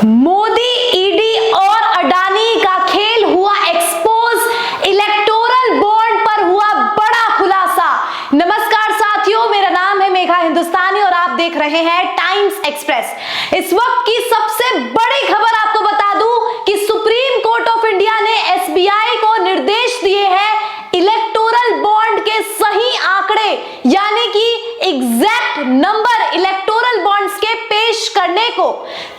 Modi, ED और अडानी का खेल हुआ एक्सपोज। इलेक्टोरल बॉन्ड पर हुआ बड़ा खुलासा। नमस्कार साथियों, मेरा नाम है मेघा हिंदुस्तानी और आप देख रहे हैं टाइम्स एक्सप्रेस। इस वक्त की सबसे बड़ी खबर आपको बता दूं कि सुप्रीम कोर्ट ऑफ इंडिया ने एसबीआई को निर्देश दिए हैं इलेक्टोरल बॉन्ड के सही आंकड़े यानी कि एग्जैक्ट नंबर इलेक्टोरल बॉन्ड्स के पेश करने को,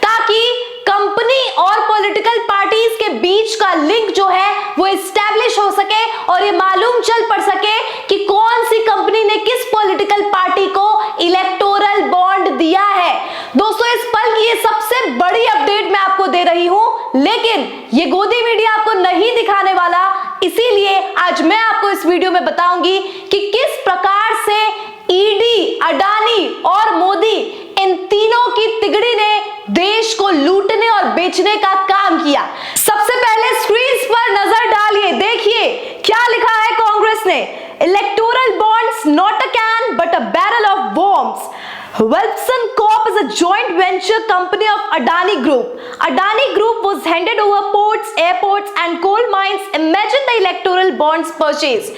ताकि कंपनी और पॉलिटिकल पार्टीज के बीच का लिंक जो है वो एस्टैब्लिश हो सके और ये मालूम चल पड़ सके कि कौन सी कंपनी ने किस पॉलिटिकल पार्टी को इलेक्टोरल बॉन्ड दिया है। दोस्तों, इस पल की ये सबसे बड़ी अपडेट मैं आपको दे रही हूं, लेकिन ये गोदी मीडिया आपको नहीं दिखाने वाला, इसीलिए आज मैं आपको इस वीडियो में बताऊंगी कि किस प्रकार से ईडी, अडानी और मोदी, इन तीनों की तिगड़ी ने देश को लूटने और बेचने का काम किया। सबसे पहले स्क्रीन पर नजर डालिए, देखिए क्या लिखा है कांग्रेस ने। Electoral bonds not a can but a barrel of bombs. Welspun Corp is a joint venture company of Adani Group. Adani Group was handed over ports, airports and coal mines. Imagine the electoral bonds purchase.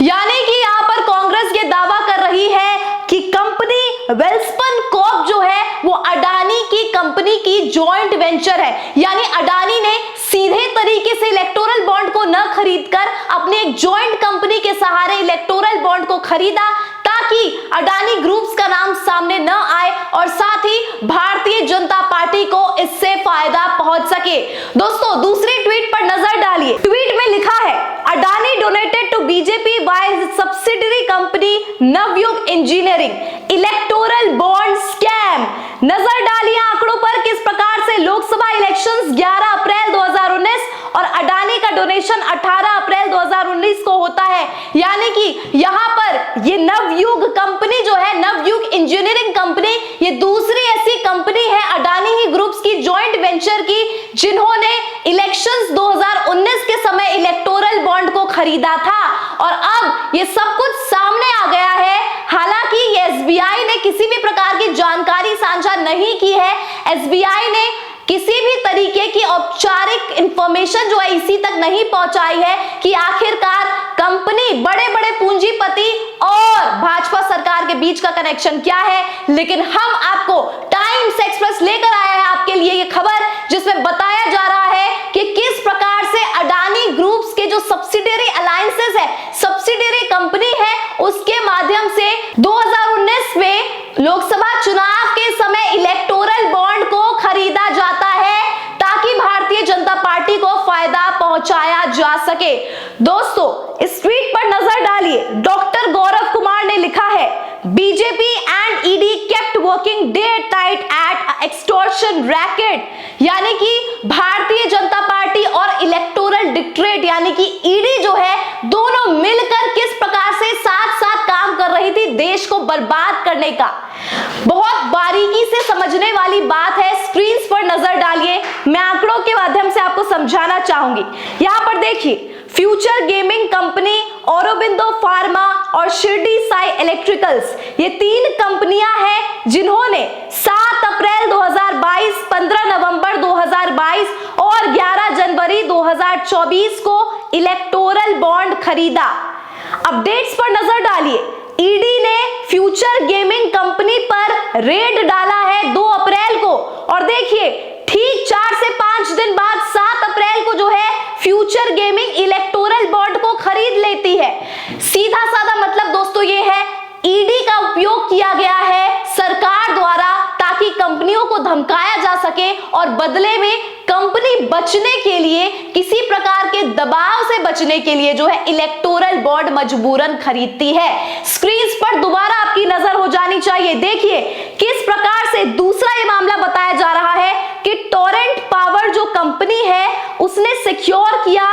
यानी कि यहाँ पर कांग्रेस ये दावा कर रही है कि कंपनी वेल्सपन कॉर्प जो है वो अडानी की कंपनी की जॉइंट वेंचर है। यानी अडानी ने सीधे तरीके से इलेक्टोरल बॉन्ड को न खरीदकर अपने एक जॉइंट कंपनी के सहारे इलेक्टोरल बॉन्ड को खरीदा, ताकि अडानी ग्रुप्स का नाम सामने न आए और साथ ही भारतीय जनता पार्टी को इससे फायदा पहुंच सके। दोस्तों, दूसरी ट्वीट पर नजर डालिए। ट्वीट में लिखा है, Adani donated to BJP by his subsidiary company Navayuga engineering electoral bond scam. नजर डालिए आंकड़ों पर, किस प्रकार से लोकसभा इलेक्शंस 11 अप्रैल 2019 और अडानी का डोनेशन 18 अप्रैल 2019 को होता है। यानी कि यहां पर ये नवयुग कंपनी जो है, नवयुग इंजीनियरिंग कंपनी, ये दूसरी ऐसी कंपनी है अडानी ही ग्रुप्स की जॉइंट वेंचर की, जिन्होंने इलेक्शंस 2019 के समय इलेक्टोरल बॉन्ड को खरीदा था। और अब ये सब कुछ सामने आ गया है। हालांकि ये एसबीआई ने किसी भी प्रकार की जानकारी साझा नहीं की है। एसबीआई ने किसी भी तरीके की औपचारिक इंफॉर्मेशन जो है इसी तक नहीं पहुंचाई है कि आखिरकार कंपनी, बड़े बड़े पूंजीपति और भाजपा सरकार के बीच का कनेक्शन क्या है। लेकिन हम आपको टाइम्स एक्सप्रेस लेकर आया है आपके लिए ये खबर, जिसमें बताया जा रहा है कि किस प्रकार से अडानी ग्रुप्स के जो सब्सिडियरी अलायंसेस है, सब्सिडियरी कंपनी है, उसके माध्यम से 2019 में लोकसभा चुनाव के समय इलेक्टोरल बॉन्ड को खरीदा जाता है, ताकि भारतीय जनता पार्टी को फायदा पहुंचाया जा सके। दोस्तों, इस ट्वीट पर नजर डालिए। डॉक्टर गौरव कुमार ने लिखा है, BJP and ED kept working day tight at extortion racket. यानी कि भारतीय जनता पार्टी और इलेक्टोरल डिक्टेट यानी कि ईडी जो है, दोनों मिलकर किस प्रकार से साथ साथ काम कर रही थी देश को बर्बाद करने का। बहुत बारीकी से समझने वाली बात है। स्क्रीन पर नजर डालिए, मैं आंकड़ों के माध्यम से आपको समझाना चाहूंगी। यहां पर देखिए, future gaming company, Aurobindo pharma और शिरडी साई इलेक्ट्रिकल्स, ये तीन कंपनियां हैं जिन्होंने 7 अप्रैल 2022, 15 नवंबर 2022 और 11 जनवरी 2024 को इलेक्टोरल बॉन्ड खरीदा। अपडेट्स पर नजर डालिए। ईडी ने फ्यूचर गेमिंग कंपनी पर रेड डाला है 2 अप्रैल को, और देखिए ठीक 4 से 5 दिन बाद 7 अप्रैल को जो है फ्यूचर गेमिंग इलेक्टोरल बॉन्ड को खरीद लेती है। सीधा साधा मतलब दोस्तों ये है, ईडी का उपयोग किया गया है सरकार द्वारा, ताकि कंपनियों को धमकाया जा सके और बदले में कंपनी बचने के लिए, किसी प्रकार के दबाव से बचने के लिए जो है इलेक्टोरल बॉन्ड मजबूरन खरीदती है। स्क्रीन पर दोबारा आपकी नजर हो जानी चाहिए। देखिए किस प्रकार से दूसरा ये मामला बताया जा रहा है कि टोरेंट पावर जो कंपनी है, उसने सिक्योर किया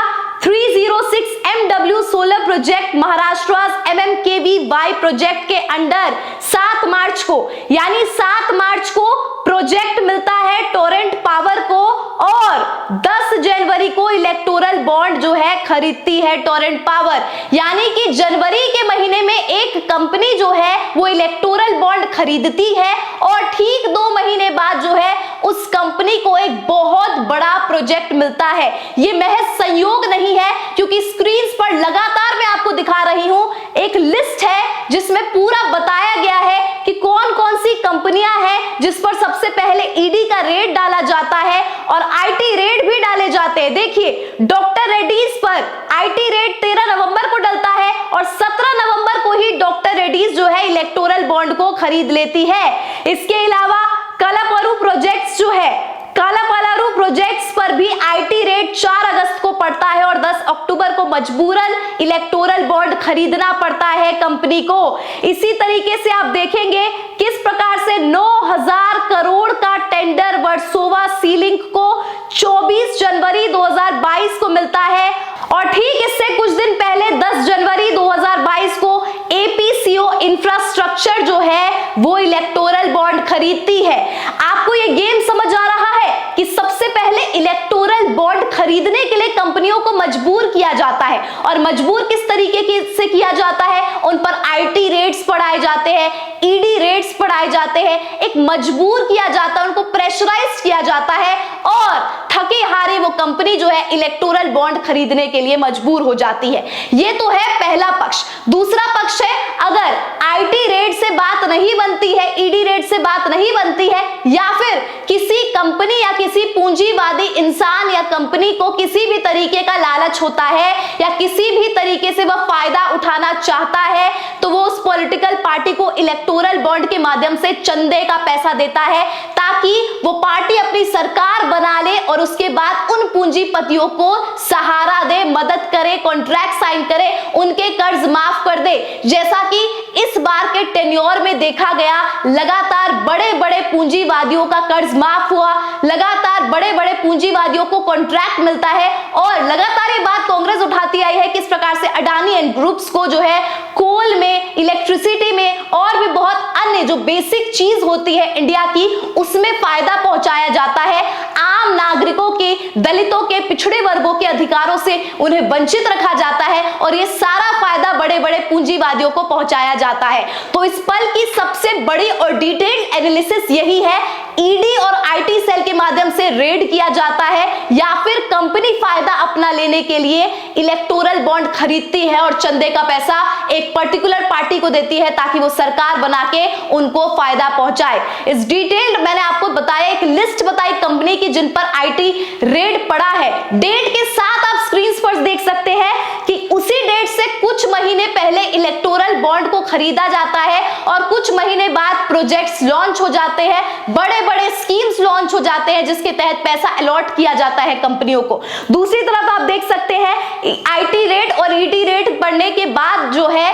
306 MW solar project Maharashtra MMKVY project के अंडर 7 मार्च को, यानी 7 मार्च को प्रोजेक्ट मिलता है टोरेंट पावर को, और 10 जनवरी को इलेक्टोरल बॉन्ड जो है खरीदती है टोरेंट पावर। यानी कि जनवरी के महीने में एक कंपनी जो है वो इलेक्टोरल बॉन्ड खरीदती है और ठीक 2 महीने बाद जो है उस कंपनी को एक बहुत बड़ा प्रोजेक्ट मिलता है। ये महज संयोग नहीं है, क्योंकि स्क्रीन पर लगातार मैं आपको दिखा रही हूं एक लिस्ट है जिसमें पूरा बताया गया है कि कौन कौन सी कंपनियां हैं जिस पर सबसे पहले ईडी का रेड डाला जाता है और आईटी रेड भी डाले जाते हैं। देखिए, डॉक्टर रेड्डीज पर आईटी रेड 13 नवंबर को डलता है और 17 नवंबर को ही डॉक्टर रेड्डीज जो है इलेक्टोरल बॉन्ड को खरीद लेती है। इसके अलावा कालापारू प्रोजेक्ट्स जो है, कालापारू प्रोजेक्ट्स पर भी आईटी रेट 4 अगस्त को पड़ता है और 10 अक्टूबर को मजबूरन इलेक्टोरल बॉन्ड खरीदना पड़ता है कंपनी को। इसी तरीके से आप देखेंगे किस प्रकार से 9,000 करोड़ का टेंडर वर्सोवा सीलिंग को 24 जनवरी 2022 को मिलता है और ठीक इससे कुछ दिन पहले 10 जनवरी 2022 को एपीसीओ इंफ्रास्ट्रक्चर जो है वो इलेक्टोरल बॉन्ड खरीदती है। आपको ये गेम समझ आ रहा है कि सबसे पहले इलेक्टोरल बॉन्ड खरीदने के लिए कंपनियों को मजबूर किया जाता है और मजबूर किस तरीके से किया जाता है, उन पर आईटी रेट्स बढ़ाए जाते हैं, ईडी रेट्स बढ़ाए जाते हैं, एक मजबूर किया जाता है, उनको प्रेशराइज किया जाता है और थके हारे वो कंपनी जो है इलेक्टोरल बॉन्ड खरीदने के लिए मजबूर हो जाती है। ये तो है पहला पक्ष। दूसरा पक्ष है, अगर आईटी रेट से बात नहीं बनती है, ईडी रेट से बात नहीं बनती है, या फिर किसी कंपनी या किसी पूंजीवादी इंसान या कंपनी को किसी भी तरीके का लालच होता है या किसी भी तरीके से वह फायदा उठाना चाहता है, तो वो उस पॉलिटिकल पार्टी को इलेक्टोरल बॉन्ड के माध्यम से चंदे का पैसा देता है ताकि वो पार्टी अपनी सरकार बना ले और उसके बाद उन पूंजीपतियों को सहारा दे, मदद करे, कॉन्ट्रैक्ट साइन करे, उनके कर्ज माफ कर दे। जैसा कि इस बार के टेन्योर में देखा गया, लगातार बड़े बड़े पूंजीवादियों का कर्ज माफ हुआ, लगातार बड़े बड़े पूंजीवादियों को कॉन्ट्रैक्ट मिलता है और लगातार ये बात कांग्रेस उठाती आई है किस प्रकार से अडानी एंड ग्रुप्स को जो है कोल में, इलेक्ट्रिसिटी में और भी बहुत अन्य जो बेसिक चीज होती है इंडिया की, उसमें फायदा पहुंचाया जाता है। आम नागरिकों के, दलितों के, पिछड़े वर्गों के अधिकारों से उन्हें वंचित रखा जाता है और ये सारा फायदा बड़े बड़े पूंजीवादियों को पहुंचाया जाता है। तो इस पल की सबसे बड़ी और डिटेल्ड एनालिसिस यही है, ईडी और आईटी सेल के माध्यम से रेड किया जाता है या फिर कंपनी फायदा अपना लेने के लिए इलेक्टोरल बॉन्ड खरीदती है और चंदे का पैसा एक पर्टिकुलर पार्टी को देती है ताकि वो सरकार बना के उनको फायदा पहुंचाए। इस डिटेल्ड मैंने आपको बताया, एक लिस्ट बताई कंपनी की जिन पर आईटी रेड पड़ा है। डेट के साथ आप स्क्रीन पर देख सकते हैं कि उसी डेट से कुछ महीने पहले इलेक्टोरल बॉन्ड को खरीदा जाता है और कुछ महीने बाद प्रोजेक्ट्स लॉन्च हो जाते हैं, बड़े बड़े स्कीम्स लॉन्च हो जाते हैं जिसके तहत पैसा अलॉट किया जाता है कंपनियों को। दूसरी तरफ आप देख सकते हैं आईटी रेट और ईडी रेट बढ़ने के बाद जो है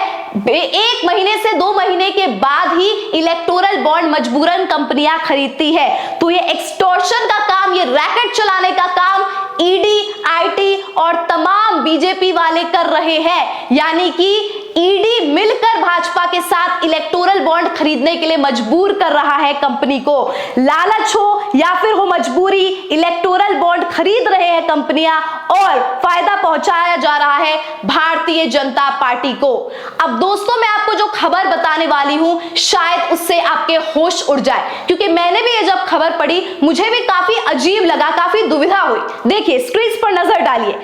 1 महीने से 2 महीने के बाद ही इलेक्टोरल बॉन्ड मजबूरन कंपनियां खरीदती है। तो ये एक्सटॉर्शन का काम, ये रैकेट चलाने का काम ईडी, आईटी और तमाम बीजेपी वाले कर रहे हैं, यानी कि ईडी मिलकर भाजपा के साथ इलेक्टोरल बॉन्ड खरीदने के लिए मजबूर कर रहा है कंपनी को। लालच हो या फिर हो मजबूरी, इलेक्टोरल बॉन्ड खरीद रहे हैं कंपनियां और फायदा पहुंचाया जा रहा है भारतीय जनता पार्टी को। अब दोस्तों, मैं आपको जो खबर बताने वाली हूं शायद उससे आपके होश उड़ जाए, क्योंकि मैंने भी ये जब खबर पढ़ी मुझे भी काफी अजीब लगा, काफी दुविधा हुई। देखिए, स्क्रीन पर नजर डालिए।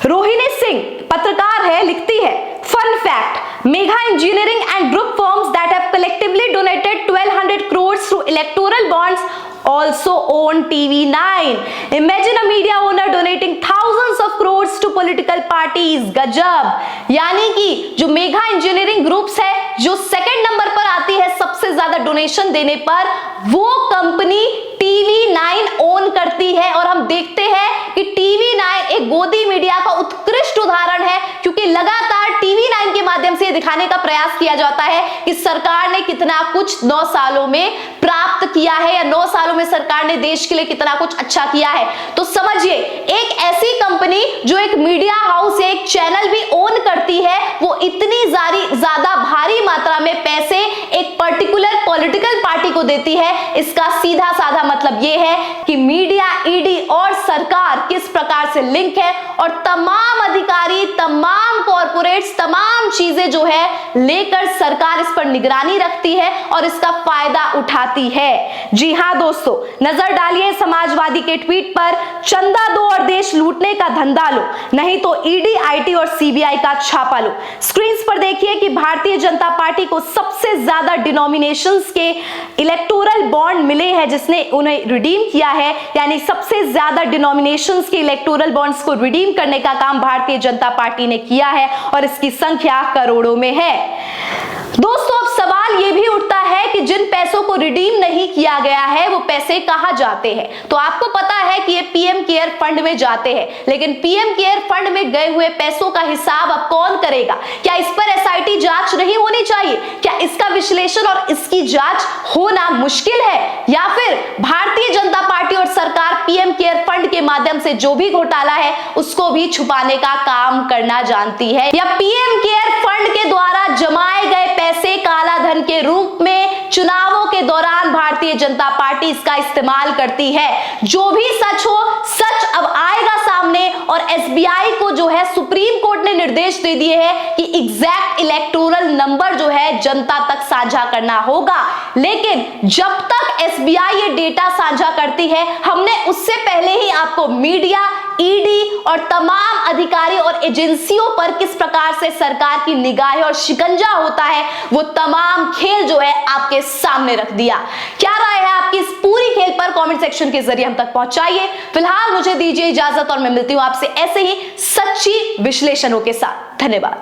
रोहिणी सिंह पत्रकार है, लिखती है, fun fact, Megha engineering and group firms that have collectively donated 1200 crores through electoral bonds also own TV9. Imagine a media owner donating thousands of crores to political parties. गजब। यानी कि जो मेगा इंजीनियरिंग ग्रुप्स है, जो second number पर आती है सबसे ज्यादा डोनेशन देने पर, वो कंपनी TV9 ओन करती है। और हम देखते हैं कि TV9 एक गोदी मीडिया का उत्कृष्ट उदाहरण है, क्योंकि लगातार TV9 के माध्यम से दिखाने का प्रयास किया जाता है कि सरकार ने कितना कुछ 9 सालों में प्राप्त किया है या 9 सालों में सरकार ने देश के लिए कितना कुछ अच्छा किया है। तो समझिए, एक ऐसी कंपनी जो एक मीडिया हाउस, एक चैनल भी ओन करती है, वो इतनी ज्यादा भारी मात्रा में पैसे एक पर्टिकुलर पॉलिटिकल पार्टी को देती है। इसका सीधा साधा मतलब यह है कि मीडिया, ईडी और सरकार किस प्रकार से लिंक है और तमाम अधिकारी, तमाम कॉर्पोरेट्स, तमाम चीजें जो है लेकर सरकार इस पर निगरानी रखती है और इसका फायदा उठाती है। जी हां दोस्तों, नजर डालिए समाजवादी के ट्वीट पर, चंदा दो और देश लूटने का धंधा लो, नहीं तो ईडी, आईटी और सीबीआई का छापा लो। स्क्रीन पर देखिए कि भारतीय जनता पार्टी को सबसे ज्यादा डिनोमिनेशंस के इलेक्टोरल बॉन्ड मिले हैं जिसने उन्हें रिडीम किया है, यानी सबसे ज्यादा डिनोमिनेशंस के इलेक्टोरल बॉन्ड्स को रिडीम करने का काम भारतीय जनता पार्टी ने किया है और इसकी संख्या करोड़ों में है। दोस्तों, अब सवाल यह भी उठता है कि जिन पैसों को रिडीम नहीं किया गया है वो पैसे कहां जाते हैं। तो आपको पता है कि ये पीएम केयर फंड में जाते हैं, लेकिन पीएम केयर फंड में गए हुए पैसों का हिसाब अब कौन करेगा? क्या इस पर एसआईटी जांच नहीं होनी चाहिए? क्या इसका विश्लेषण और इसकी जांच होना मुश्किल है? या फिर भारतीय जनता पार्टी और सरकार पीएम केयर फंड के माध्यम से जो भी घोटाला है उसको भी छुपाने का काम करना जानती है? या पीएम केयर फंड के द्वारा जमाए गए पैसे काला धन के रूप में चुनावों के दौरान भारतीय जनता पार्टी इसका इस्तेमाल करती है? जो भी सच हो, सच अब आएगा सामने और एसबीआई को जो है सुप्रीम कोर्ट ने निर्देश दे दिए हैं कि एग्जैक्ट इलेक्टोरल नंबर जो है जनता तक साझा करना होगा। लेकिन जब तक एसबीआई ये डेटा साझा करती है, हमने उससे पहले ही आपको मीडिया, ईडी और तमाम अधिकारी और एजेंसियों पर किस प्रकार से सरकार की निगाह और शिकंजा होता है वो तमाम खेल जो है आपके सामने रख दिया। क्या राय है आपकी इस पूरी खेल पर? कमेंट सेक्शन के जरिए हम तक पहुंचाइए। फिलहाल मुझे दीजिए इजाजत और मैं मिलती हूं आपसे ऐसे ही सच्ची विश्लेषणों के साथ। धन्यवाद।